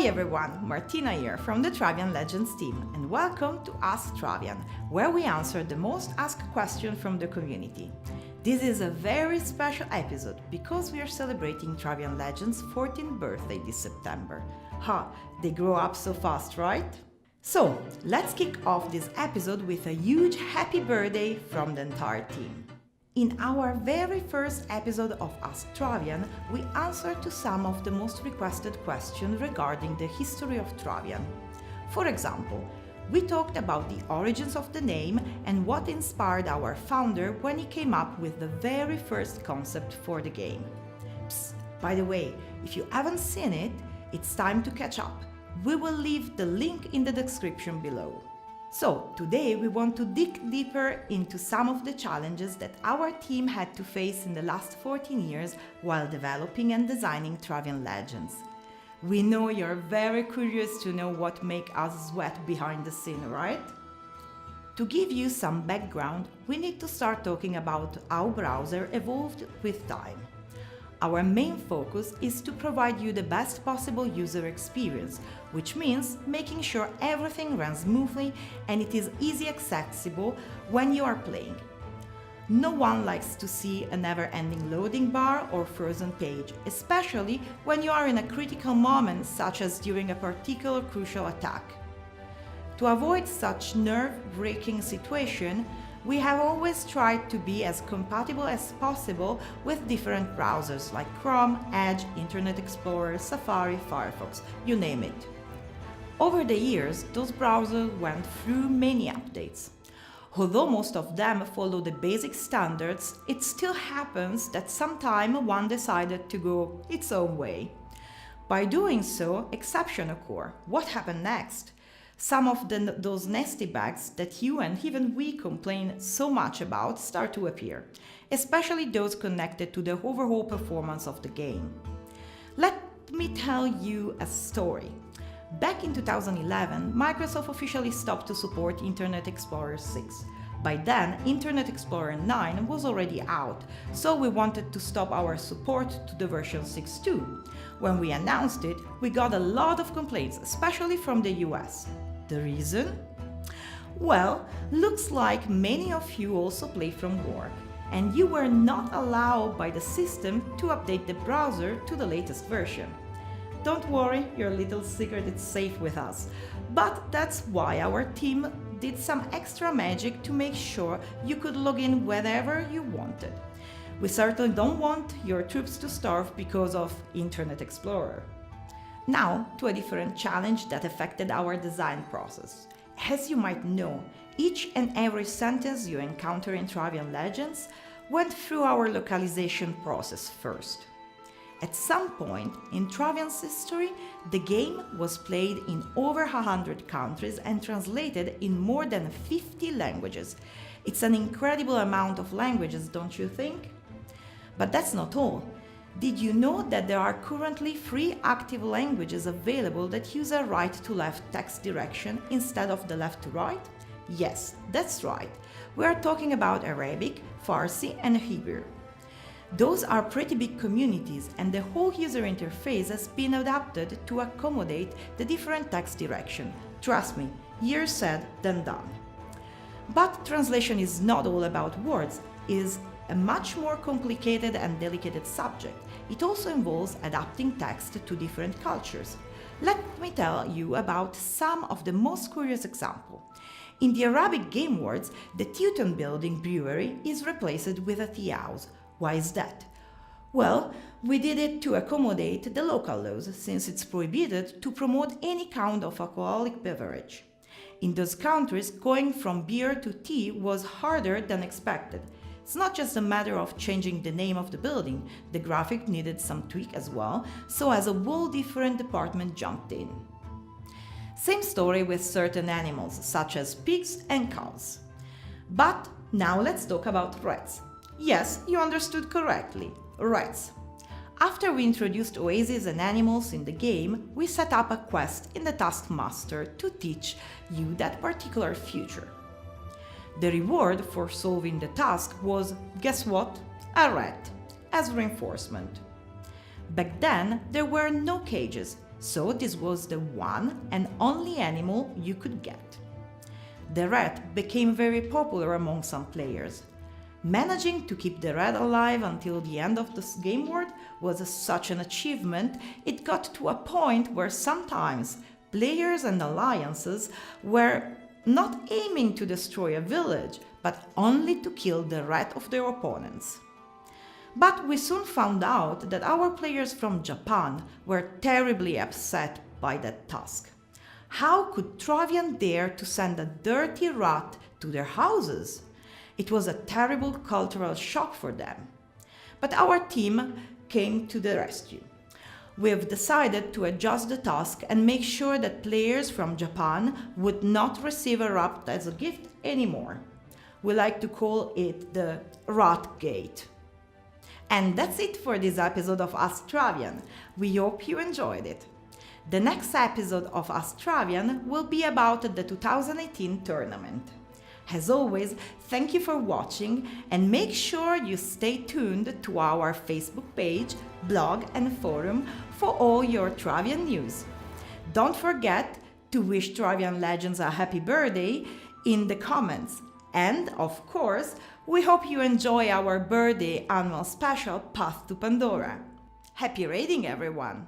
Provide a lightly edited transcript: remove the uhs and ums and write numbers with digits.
everyone, Martina here from the Travian Legends team, and welcome to Ask Travian, where we answer the most asked questions from the community. This is a very special episode because we are celebrating Travian Legends' 14th birthday this September. They grow up so fast, right? So, let's kick off this episode with a huge happy birthday from the entire team. In our very first episode of Ask Travian, we answered to some of the most requested questions regarding the history of Travian. For example, we talked about the origins of the name and what inspired our founder when he came up with the very first concept for the game. Psst, by the way, if you haven't seen it, it's time to catch up. We will leave the link in the description below. So, today we want to dig deeper into some of the challenges that our team had to face in the last 14 years while developing and designing Travian Legends. We know you're very curious to know what makes us sweat behind the scene, right? To give you some background, we need to start talking about how browser evolved with time. Our main focus is to provide you the best possible user experience, which means making sure everything runs smoothly and it is easily accessible when you are playing. No one likes to see a never-ending loading bar or frozen page, especially when you are in a critical moment such as during a particular crucial attack. To avoid such nerve-wracking situation, we have always tried to be as compatible as possible with different browsers like Chrome, Edge, Internet Explorer, Safari, Firefox, you name it. Over the years, those browsers went through many updates. Although most of them follow the basic standards, it still happens that sometime one decided to go its own way. By doing so, exceptions occur. What happened next? Some of those nasty bugs that you and even we complain so much about start to appear, especially those connected to the overall performance of the game. Let me tell you a story. Back in 2011, Microsoft officially stopped to support Internet Explorer 6. By then, Internet Explorer 9 was already out, so we wanted to stop our support to the version 6 too. When we announced it, we got a lot of complaints, especially from the US. The reason? Well, looks like many of you also play from work, and you were not allowed by the system to update the browser to the latest version. Don't worry, your little secret is safe with us, but that's why our team did some extra magic to make sure you could log in whenever you wanted. We certainly don't want your troops to starve because of Internet Explorer. Now to a different challenge that affected our design process. As you might know, each and every sentence you encounter in Travian Legends went through our localization process first. At some point in Travian's history, the game was played in over 100 countries and translated in more than 50 languages. It's an incredible amount of languages, don't you think? But that's not all. Did you know that there are currently 3 active languages available that use a right-to-left text direction instead of the left-to-right? Yes, that's right. We are talking about Arabic, Farsi, and Hebrew. Those are pretty big communities, and the whole user interface has been adapted to accommodate the different text direction. Trust me, easier said than done. But translation is not all about words. It is a much more complicated and delicate subject. It also involves adapting text to different cultures. Let me tell you about some of the most curious examples. In the Arabic game words, the Teuton building brewery is replaced with a tea house. Why is that? Well, we did it to accommodate the local laws, since it's prohibited to promote any kind of alcoholic beverage. In those countries, going from beer to tea was harder than expected. It's not just a matter of changing the name of the building, the graphic needed some tweak as well, so as a whole different department jumped in. Same story with certain animals, such as pigs and cows. But now let's talk about rats. Yes, you understood correctly, rats. After we introduced oases and animals in the game, we set up a quest in the Taskmaster to teach you that particular feature. The reward for solving the task was, guess what? A rat, as reinforcement. Back then, there were no cages, so this was the one and only animal you could get. The rat became very popular among some players. Managing to keep the rat alive until the end of the game board was such an achievement, it got to a point where sometimes players and alliances were not aiming to destroy a village, but only to kill the rat of their opponents. But we soon found out that our players from Japan were terribly upset by that task. How could Travian dare to send a dirty rat to their houses? It was a terrible cultural shock for them. But our team came to the rescue. We have decided to adjust the task and make sure that players from Japan would not receive a rat as a gift anymore. We like to call it the Rat Gate. And that's it for this episode of Ask Travian. We hope you enjoyed it. The next episode of Ask Travian will be about the 2018 tournament. As always, thank you for watching and make sure you stay tuned to our Facebook page, blog and forum for all your Travian news. Don't forget to wish Travian Legends a happy birthday in the comments. And, of course, we hope you enjoy our birthday annual special Path to Pandora. Happy raiding, everyone!